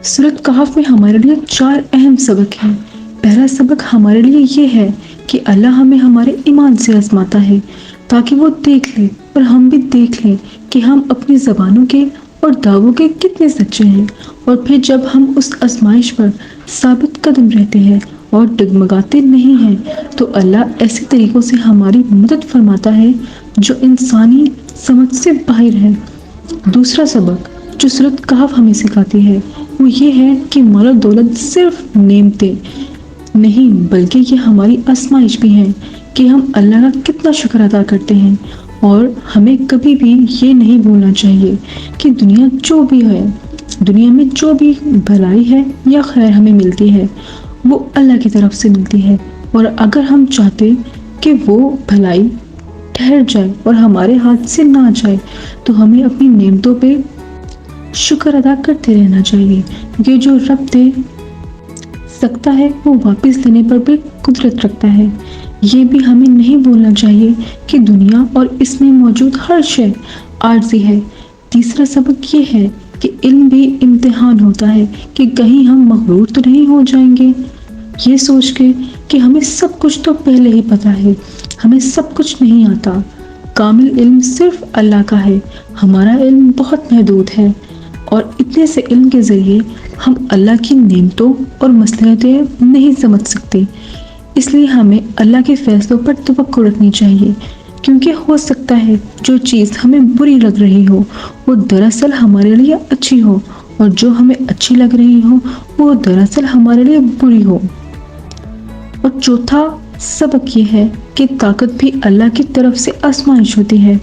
سورۃ کہف میں ہمارے لیے 4 اہم سبق ہیں۔ پہلا سبق ہمارے لیے یہ ہے کہ اللہ ہمیں ہمارے ایمان سے آزماتا ہے تاکہ وہ دیکھ لے اور ہم بھی دیکھ لیں کہ ہم اپنی زبانوں کے اور دعووں کے کتنے سچے ہیں، اور پھر جب ہم اس آزمائش پر ثابت قدم رہتے ہیں اور ڈگمگاتے نہیں ہیں تو اللہ ایسے طریقوں سے ہماری مدد فرماتا ہے جو انسانی سمجھ سے باہر ہے۔ دوسرا سبق جو سورۃ کہف ہمیں سکھاتی ہے وہ یہ ہے کہ مال و دولت صرف نعمتیں نہیں بلکہ یہ ہماری آزمائش بھی ہے کہ ہم اللہ کا کتنا شکر ادا کرتے ہیں، اور ہمیں کبھی بھی یہ نہیں بھولنا چاہیے کہ دنیا میں جو بھی بھلائی ہے یا خیر ہمیں ملتی ہے وہ اللہ کی طرف سے ملتی ہے، اور اگر ہم چاہتے کہ وہ بھلائی ٹھہر جائے اور ہمارے ہاتھ سے نہ جائے تو ہمیں اپنی نعمتوں پہ شکر ادا کرتے رہنا چاہیے، کیونکہ جو رب دے سکتا ہے وہ واپس لینے پر بھی قدرت رکھتا ہے۔ یہ بھی ہمیں نہیں بھولنا چاہیے کہ دنیا اور اس میں موجود ہر شے عارضی ہے۔ تیسرا سبق یہ ہے کہ علم بھی امتحان ہوتا ہے کہ کہیں ہم مغرور تو نہیں ہو جائیں گے یہ سوچ کے کہ ہمیں سب کچھ تو پہلے ہی پتا ہے، ہمیں سب کچھ نہیں آتا۔ کامل علم صرف اللہ کا ہے، ہمارا علم بہت محدود ہے، اور اتنے سے علم کے ذریعے ہم اللہ کی نعمتوں اور مصلحتیں نہیں سمجھ سکتے۔ اس لیے ہمیں اللہ کے فیصلوں پر توقع رکھنی چاہیے، کیونکہ ہو سکتا ہے جو چیز ہمیں بری لگ رہی ہو وہ دراصل ہمارے لیے اچھی ہو، اور جو ہمیں اچھی لگ رہی ہو وہ دراصل ہمارے لیے بری ہو۔ اور چوتھا سبق یہ ہے کہ طاقت بھی اللہ کی طرف سے آزمائش ہوتی ہے۔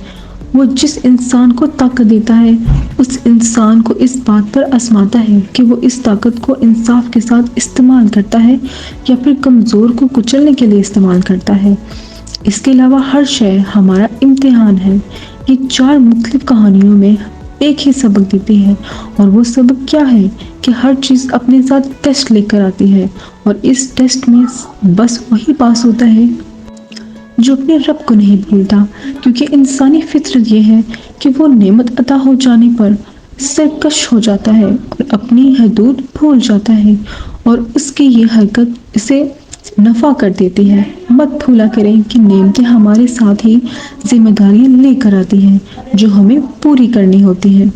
وہ جس انسان کو طاقت دیتا ہے اس انسان کو اس بات پر آزماتا ہے کہ وہ اس طاقت کو انصاف کے ساتھ استعمال کرتا ہے یا پھر کمزور کو کچلنے کے لیے استعمال کرتا ہے۔ اس کے علاوہ ہر شے ہمارا امتحان ہے۔ یہ 4 مختلف کہانیوں میں ایک ہی سبق دیتی ہے، اور وہ سبق کیا ہے کہ ہر چیز اپنے ساتھ ٹیسٹ لے کر آتی ہے، اور اس ٹیسٹ میں بس وہی پاس ہوتا ہے جو اپنے رب کو نہیں بھولتا، کیونکہ انسانی فطرت یہ ہے کہ وہ نعمت عطا ہو جانے پر سرکش ہو جاتا ہے اور اپنی حدود بھول جاتا ہے، اور اس کی یہ حرکت اسے نفع کر دیتی ہے۔ مت بھولا کریں کہ نعمتیں ہمارے ساتھ ہی ذمہ داریاں لے کر آتی ہیں جو ہمیں پوری کرنی ہوتی ہیں۔